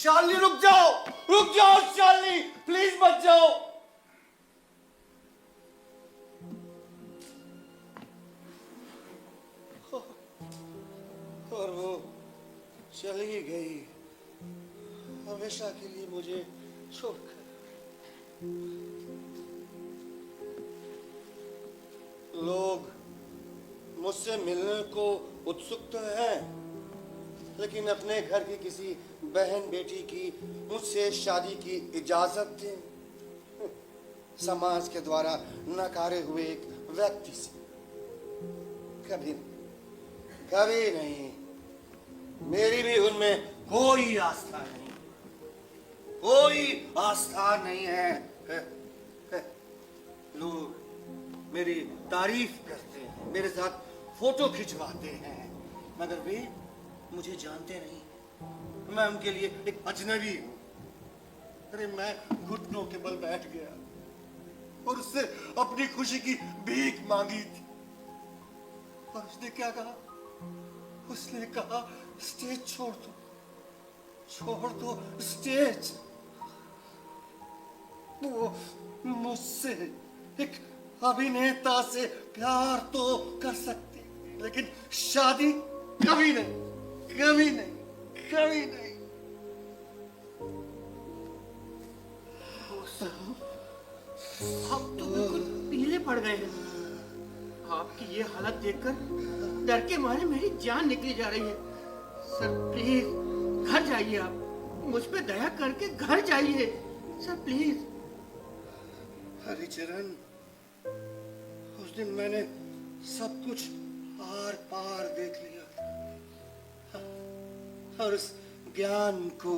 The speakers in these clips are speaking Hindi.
शालिनी रुक जाओ शालिनी, प्लीज मत जाओ। और वो चली गई हमेशा के लिए मुझे छोड़कर। लोग मुझसे मिलने को उत्सुक तो हैं, लेकिन अपने घर की किसी बहन बेटी की मुझसे शादी की इजाजत दें, समाज के द्वारा नकारे हुए एक व्यक्ति से कभी नहीं। मेरी भी उनमें कोई आस्था नहीं है। लोग मेरी तारीफ करते हैं, मेरे साथ फोटो खिंचवाते हैं, मगर वे मुझे जानते नहीं। मैं उनके लिए एक अजनबी हूं। अरे मैं घुटनों के बल बैठ गया और उससे अपनी खुशी की भीख मांगी थी, और उसने क्या कहा? उसने कहा स्टेज छोड़ दो स्टेज। वो मुझसे, एक अभिनेता से प्यार तो कर सकती, लेकिन शादी कभी नहीं। आप तो बिल्कुल पीले पड़ गए हैं। आपकी ये हालत देखकर डर के मारे मेरी जान निकली जा रही है। सर प्लीज घर जाइए, आप मुझ पे दया करके घर जाइए सर, प्लीज। हरिचरण, उस दिन मैंने सब कुछ आर पार देख लिया और उस ज्ञान को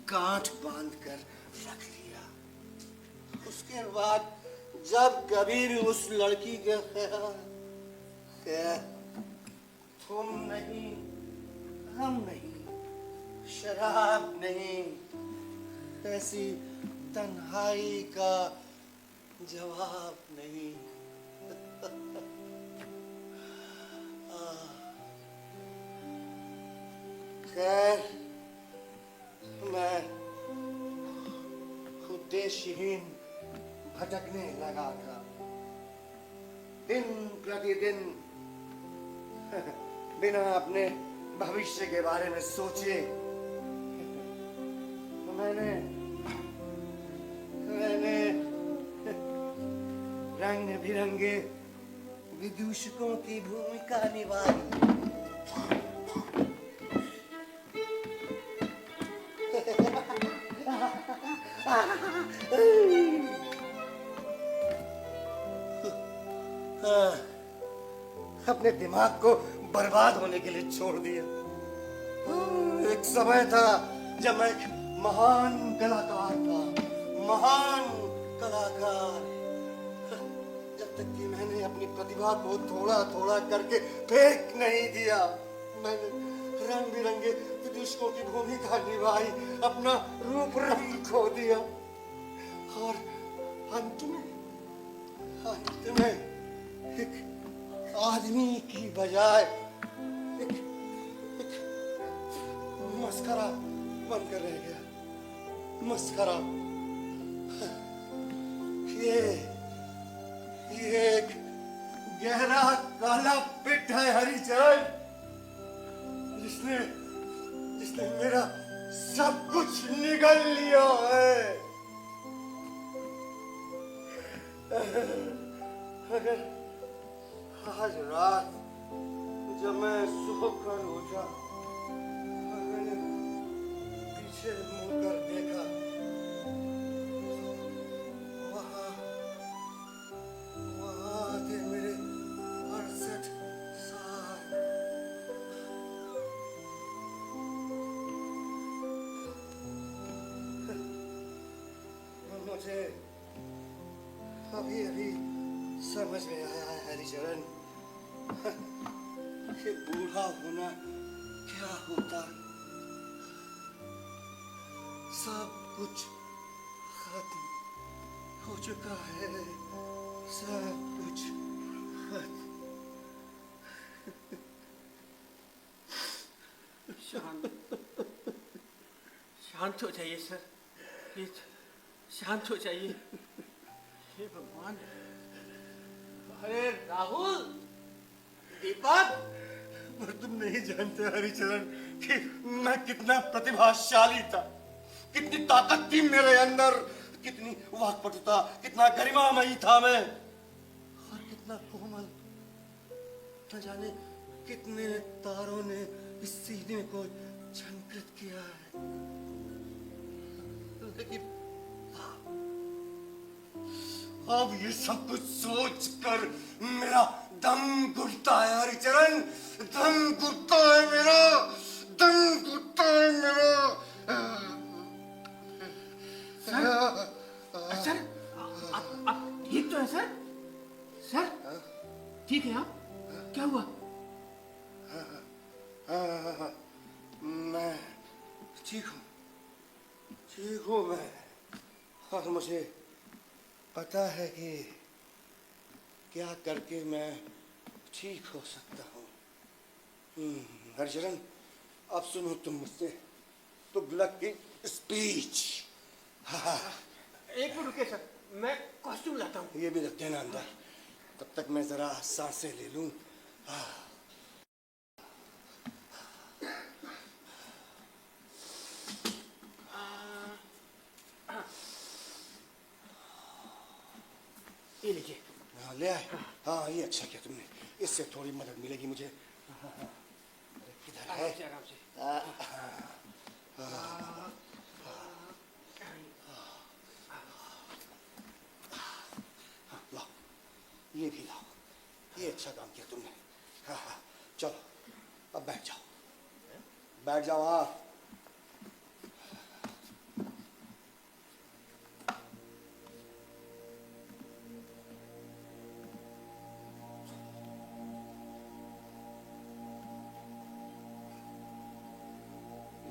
गांठ बांध कर रख लिया। उसके बाद जब कभी भी उस लड़की के ख्याल, तुम नहीं, हम नहीं, शराब नहीं, ऐसी तन्हाई का जवाब नहीं। खैर, मैं उद्देश्यहीन भटकने लगा था। दिन प्रतिदिन बिना अपने भविष्य के बारे में सोचे मैंने रंग बिरंगे विदूषकों की भूमिका निभाई। अपने दिमाग को बर्बाद होने के लिए छोड़ दिया। एक समय था जब मैं एक महान कलाकार था, महान कलाकार। जब तक कि मैंने अपनी प्रतिभा को थोड़ा करके फेंक नहीं दिया, मैंने रंग बिरंगे विदूषकों की भूमिका निभाई, अपना रूप रंग खो दिया, और अंत में एक आदमी की बजाय एक मस्खरा बनकर रह गया। मस्खरा। ये एक गहरा काला पिट है हरिचरण, जिसने मेरा सब कुछ निगल लिया है। अगर आज रात जब मैं सोकर उठा, मैंने पीछे मुड़कर देखा, वहाँ थे मेरे 68 साल। मुझे अभी समझ में आया है हरिचरण, कि बूढ़ा होना क्या होता है। सब कुछ खत्म हो चुका है, सब कुछ खत्म। शांत शांत हो जाइए सर, प्लीज शांत हो जाइए। हे भगवान। अरे राहुल, दीपक। पर तुम नहीं जानते हरिचरण कि मैं कितना प्रतिभाशाली था, कितनी ताकत थी मेरे अंदर, कितनी वाक्पटुता, कितना गरिमामयी था मैं, और कितना कोमल। न जाने कितने तारों ने इस सीने को झंकृत किया है, लेकिन अब ये सब कुछ सोच कर मेरा दम घुटता है हरिचरण, दम घुटता है मेरा, दम घुटता है मेरा। सर, आप ठीक तो है सर? सर, ठीक है आप? क्या हुआ? मैं ठीक हूँ मैं, और मुझे पता है कि क्या करके मैं ठीक हो सकता हूँ। हरिचरण, अब सुनो तुम मुझसे तुगलक की स्पीच। एक मिनट रुकिए सर, मैं कॉस्ट्यूम लाता हूँ। ये भी रख देना अंदर, तब तक मैं जरा सांसें ले लूं। ये लीजिए। हाँ, ले आए। हाँ, ये अच्छा किया तुमने, इससे थोड़ी मदद मिलेगी मुझे। अरे किधर है? आराम से। लाओ, ये भी लाओ, ये अच्छा काम किया तुमने। हाँ, चलो अब बैठ जाओ हाँ।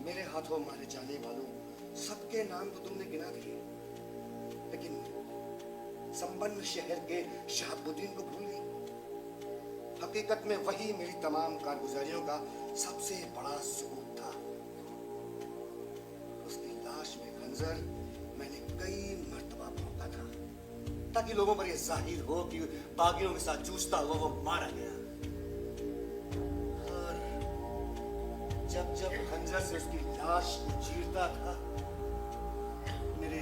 मेरे हाथों मारे जाने वालों सबके नाम तो तुमने गिना दिए, लेकिन संपन्न शहर के शहाबुद्दीन को भूल गई। हकीकत में वही मेरी तमाम कारगुजारियों का सबसे बड़ा सबूत था। उसकी लाश में खंजर मैंने कई मर्तबा भोंका था, ताकि लोगों पर यह जाहिर हो कि बागियों के साथ जूझता हुआ वो मारा गया। जब जब खंजर से उसकी लाश को चीरता था, मेरे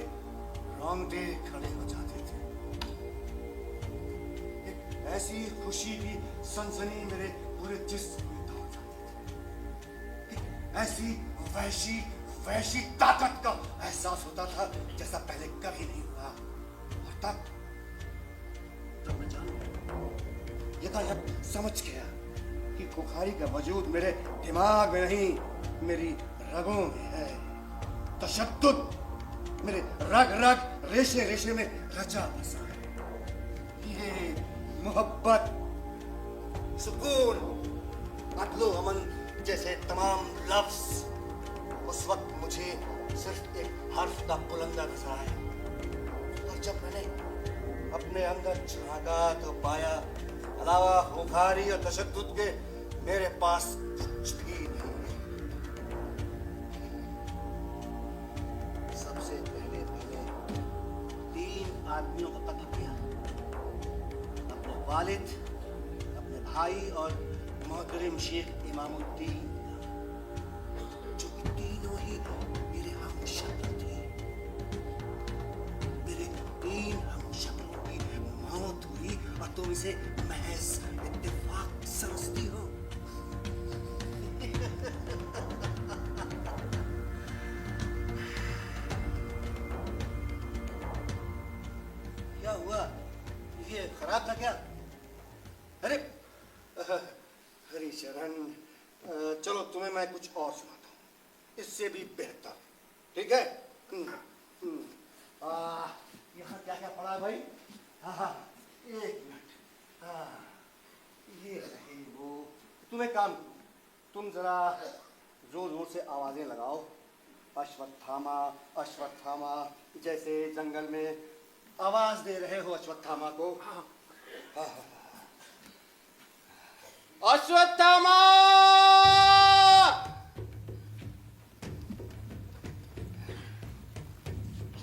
रोंगटे खड़े हो जाते थे। एक ऐसी खुशी की सनसनी मेरे पूरे जिस्म में दौड़ जाती थी। एक ऐसी वहशी वहशी ताकत का एहसास होता था जैसा पहले कभी नहीं हुआ। और तब मैं जानू यथायथ समझ गया कि खुखारी का वजूद मेरे दिमाग में नहीं, मेरी रगों में है। तशद्दुद मेरे रग रग रेशे रेशे में रचा बसा है। ये मोहब्बत, सुकून, अदलो अमन जैसे तमाम लफ्ज उस वक्त मुझे सिर्फ एक हर्फ का बुलंदा नजर आया। और जब मैंने अपने अंदर झांका तो पाया अलावा खुखारी और तशद्दुद के मेरे पास कुछ भी नहीं है। सबसे पहले मैंने 3 आदमियों को कत्ल किया, अपने वालिद, अपने भाई और मोहतरम शेख इमामुद्दीन, जो कि तीनों ही मेरे हमशक्ल थे। मेरे 3 हमशक्लों की मौत हुई और तुम इसे महज इत्तेफाक समझती हो। क्या हुआ? ये खराब था क्या? अरे हरिचरण, चलो तुम्हें मैं कुछ और सुनाता हूँ, इससे भी बेहतर, ठीक है? यहाँ क्या क्या पड़ा है भाई? हाँ, एक मिनट। हाँ, ये रहे वो। तुम एक काम, तुम जरा जोर जोर से आवाजें लगाओ, अश्वत्थामा अश्वत्थामा, जैसे जंगल में आवाज दे रहे हो अश्वत्थामा को। हाँ। अश्वत्थामा!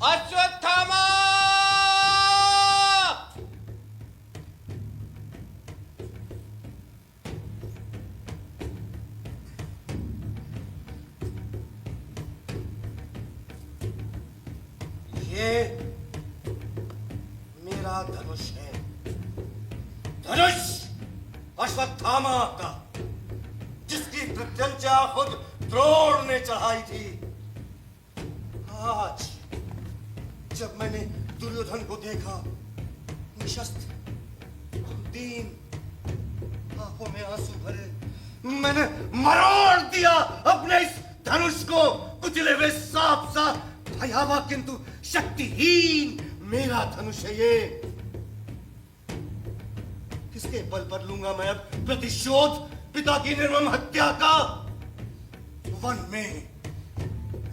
अश्वत्थामा! ये मेरा धनुष है, धनुष अश्वत्थामा का, जिसकी प्रत्यंचा खुद द्रोण ने चढ़ाई थी। आज जब मैंने दुर्योधन को देखा, निशस्त्र, दीन, आंखों में आंसू भरे, मैंने मरोड़ दिया अपने इस धनुष को, कुचले हुए सांप सा भयावह किंतु शक्तिहीन मेरा धनुष है ये। किसके बल पर लूंगा मैं अब प्रतिशोध पिता की निर्मम हत्या का? वन में,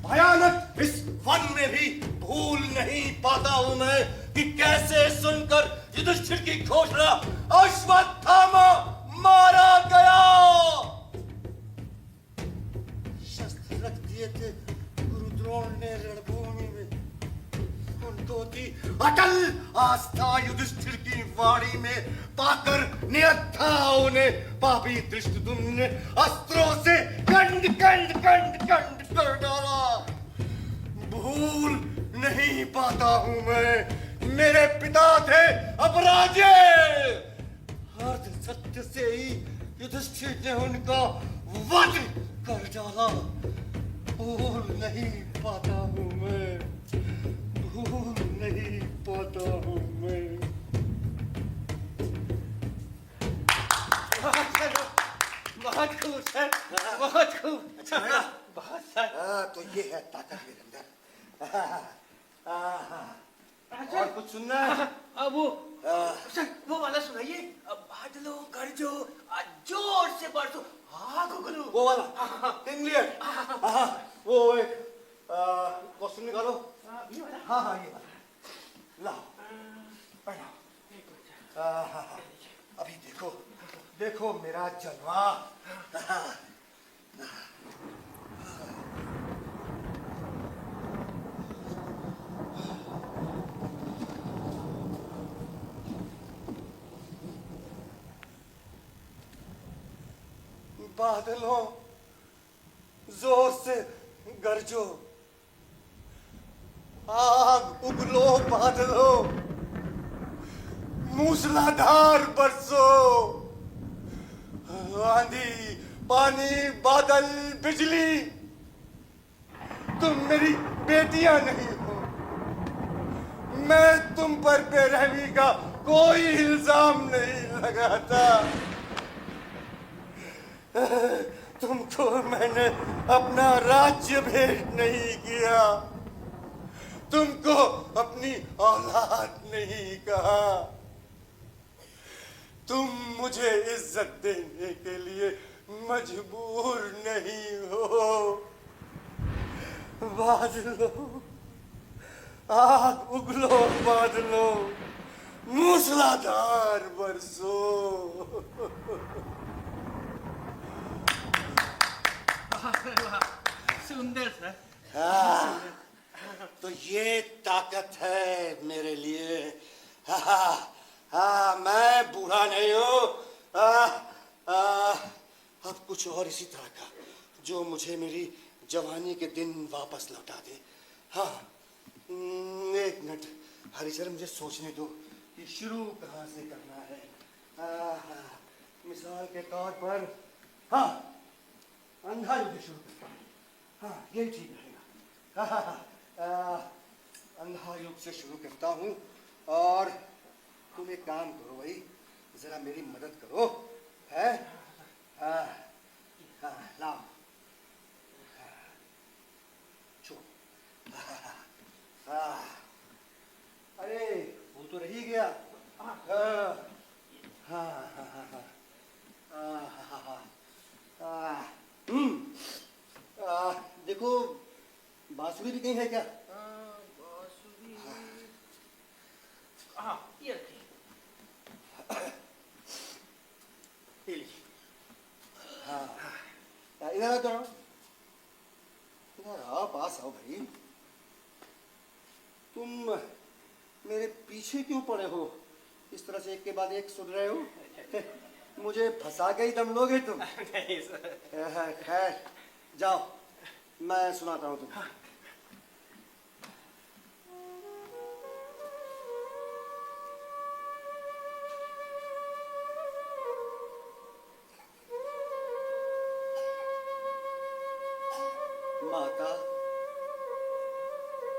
भयानक इस वन में भी भूल नहीं पाता हूं मैं कि कैसे सुनकर युधिष्ठिर की घोषणा अश्वत्थामा मारा गया। शस्त्र रख दिए थे गुरु द्रोण ने रणभूमि में, उनको थी अटल आस्था युधिष्ठिर की वाणी में, पाकर नियत्थाओं ने, पापी धृष्टद्युम्न ने अस्त्रों से कंड कंड कंड कंड कर डाला। भूल नहीं पाता हूं मैं, मेरे पिता थे अपराजे, अर्ध सत्य से ही युधिष्ठिर ने उनका वध कर डाला। भूल नहीं पाता हूं मैं, भूल नहीं पाता हूं मैं। बहुत खूब सर, बहुत खूब। अच्छा है ना? बहुत सर। तो ये है ताकत मेरे अंदर। अच्छा, और कुछ सुनना है? अब वो सर वो वाला सुनाइए। बादलों गरजो, जोर से बरसो, आग उगलो। वो वाला इंग्लिश। वो एक कॉस्ट्यूम निकालो। ये वाला? हाँ ये वाला लाओ, पहनाओ। अभी देखो देखो मेरा जलवा। बादलों जोर से गरजो, आग उगलो बादलों, मूसलाधार बरसो, आंधी पानी बादल बिजली, तुम मेरी बेटियां नहीं हो। मैं तुम पर बेरहमी का कोई इल्जाम नहीं लगाता। तुमको मैंने अपना राज्य भेंट नहीं किया, तुमको अपनी औलाद नहीं कहा। तुम मुझे इज्जत देने के लिए मजबूर नहीं हो। बादलों आग उगलो, बादलों मूसलाधार बरसो। सुंदर सर। तो ये ताकत है मेरे लिए। मैं बूढ़ा नहीं हूँ। अब कुछ और इसी तरह का जो मुझे मेरी जवानी के दिन वापस लौटा दे। हाँ, एक मिनट हरिचरण, मुझे सोचने दो कि शुरू कहाँ से करना है। मिसाल के तौर पर हाँ, अंधा युद्ध शुरू करता हूँ। हाँ, ये ठीक रहेगा। अंधा युग से शुरू करता हूँ और तुम एक काम करो भाई, जरा मेरी मदद करो। है? लाओ, छो। अरे वो तो रही गया। देखो बांसुरी भी कहीं है क्या? बांसुरी। हाँ, ये रखिए। ये लीजिए। हाँ, इधर आओ, इधर आओ, पास आओ भाई। तुम मेरे पीछे क्यों पड़े हो? इस तरह से एक के बाद एक सुन रहे हो। मुझे फंसा के ही दम लोगे तुम? नहीं सर। खैर जाओ, मैं सुनाता हूँ तुम्हें। माता,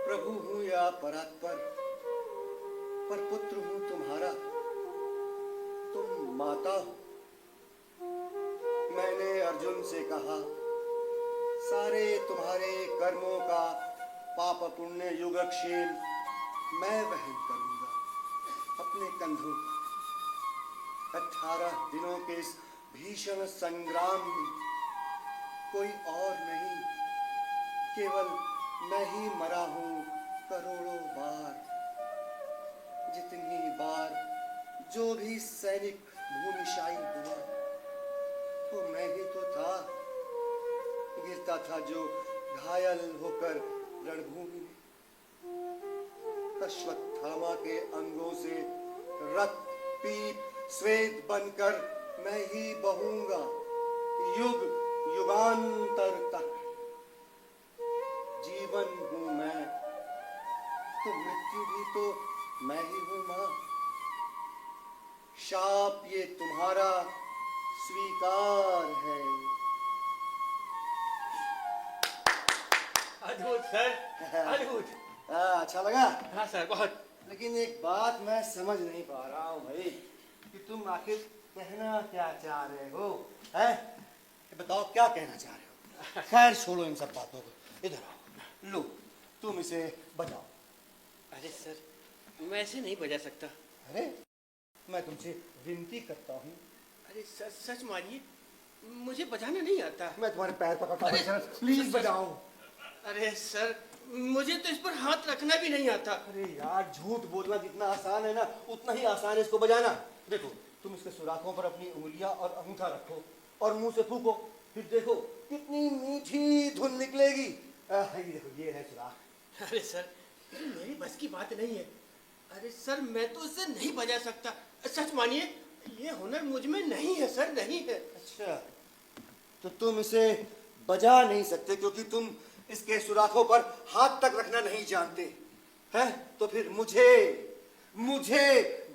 प्रभु हूँ या परात्पर, पर पुत्र हूँ तुम्हारा। तुम माता हो। मैंने अर्जुन से कहा, सारे तुम्हारे कर्मों का पाप पुण्य योगक्षेम मैं वहन करूंगा अपने कंधों पर। 18 दिनों के इस भीषण संग्राम में कोई और नहीं, केवल मैं ही मरा हूं करोड़ों बार। जितनी बार जो भी सैनिक भूमिशाई हुआ, वो मैं ही तो था। गिरता था जो घायल होकर रणभूमि में। अश्वत्थामा के अंगों से रक्त पीप श्वेत बनकर मैं ही बहूंगा युग युगांतर तक। जीवन हूं मैं तो मृत्यु भी तो मैं ही हूं मां। शाप ये तुम्हारा स्वीकार है। अद्भुत सर, अद्भुत। अच्छा लगा? हाँ सर, बहुत। लेकिन एक बात मैं समझ नहीं पा रहा हूँ भाई, कि तुम आखिर कहना क्या चाह रहे हो? हैं? बताओ क्या कहना चाह रहे हो? खैर छोड़ो इन सब बातों को, इधर आओ। लो, तुम इसे बजाओ। अरे सर, मैं ऐसे नहीं बजा सकता। अरे मैं तुमसे विनती करता हूँ। अरे सर, सच मानिए, मुझे बजाना नहीं आता। मैं तुम्हारे पैर पकड़ता हूँ, प्लीज बजाओ। अरे सर, मुझे तो इस पर हाथ रखना भी नहीं आता। अरे यार, झूठ बोलना जितना आसान है ना, उतना ही आसान है इसको बजाना। देखो, तुम इसके सुराखों पर अपनी उंगलियां और अंगूठा रखो और मुंह से फूको, फिर देखो कितनी मीठी धुन निकलेगी। ये देखो, ये है सुराख। अरे सर, ये मेरी बस की बात नहीं है। अरे सर, मैं तो इसे नहीं बजा सकता। सच मानिए, ये हुनर मुझ में नहीं है सर, नहीं है। अच्छा, तो तुम इसे बजा नहीं सकते क्योंकि तुम इसके सुराखों पर हाथ तक रखना नहीं जानते हैं? तो फिर मुझे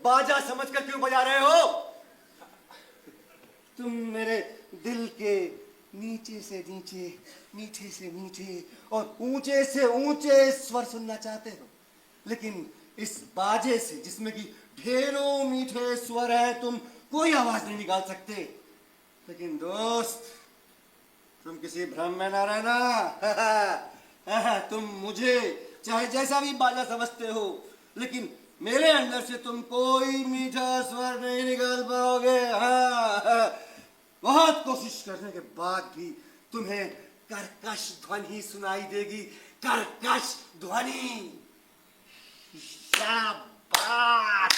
बाजा समझकर क्यों बजा रहे हो? तुम मेरे दिल के नीचे से नीचे, मीठे से मीठे और ऊंचे से ऊंचे स्वर सुनना चाहते हो, लेकिन इस बाजे से जिसमें कि ढेरों मीठे स्वर हैं, तुम कोई आवाज नहीं निकाल सकते। लेकिन दोस्त, तुम किसी भ्रम में ना रहना। तुम मुझे चाहे जैसा भी बाजा समझते हो, लेकिन मेरे अंदर से तुम कोई मीठा स्वर नहीं निकाल पाओगे। बहुत कोशिश करने के बाद भी तुम्हें कर्कश ध्वनि सुनाई देगी, कर्कश ध्वनि। शाबाश!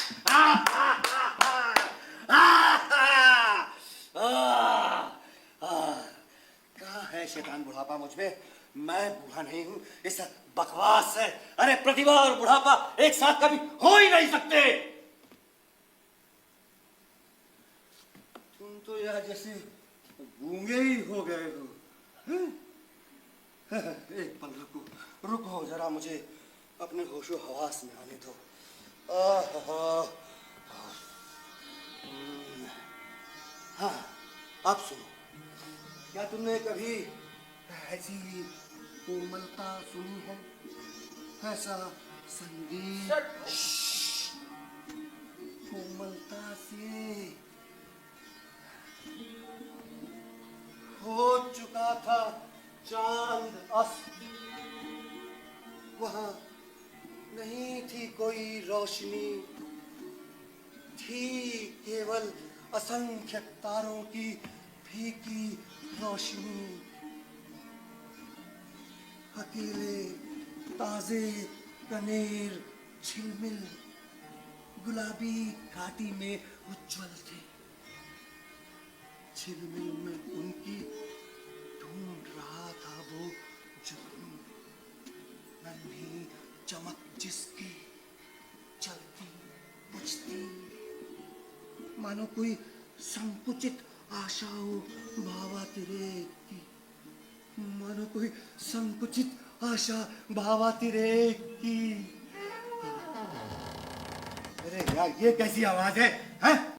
कहाँ है शैतान बुढ़ापा मुझ में? मैं बूढ़ा नहीं हूं, ये सब बकवास है। अरे प्रतिभा और बुढ़ापा एक साथ कभी हो ही नहीं सकते। तुम तो यार जैसे गूंगे ही हो गए हो। एक पल रुको जरा, मुझे अपने होशो हवास में आने दो। हाँ, अब सुनो, क्या तुमने कभी ऐसी कोमलता सुनी है? ऐसा संगीत कोमलता से हो चुका था चांद अस्त, वहां नहीं थी कोई रोशनी, थी केवल असंख्य तारों की फीकी रोशनी। अकेले ताजे कनेर झिलमिल गुलाबी घाटी में उज्जवल थे। झिलमिल में उनकी ढूंढ रहा था वो जुगनू, नन्ही चमक जिसकी मानो कोई संकुचित आशाओं भावातिरेक की, मानो कोई संकुचित आशा भावातिरेक की। अरे यार, ये कैसी आवाज है, हैं?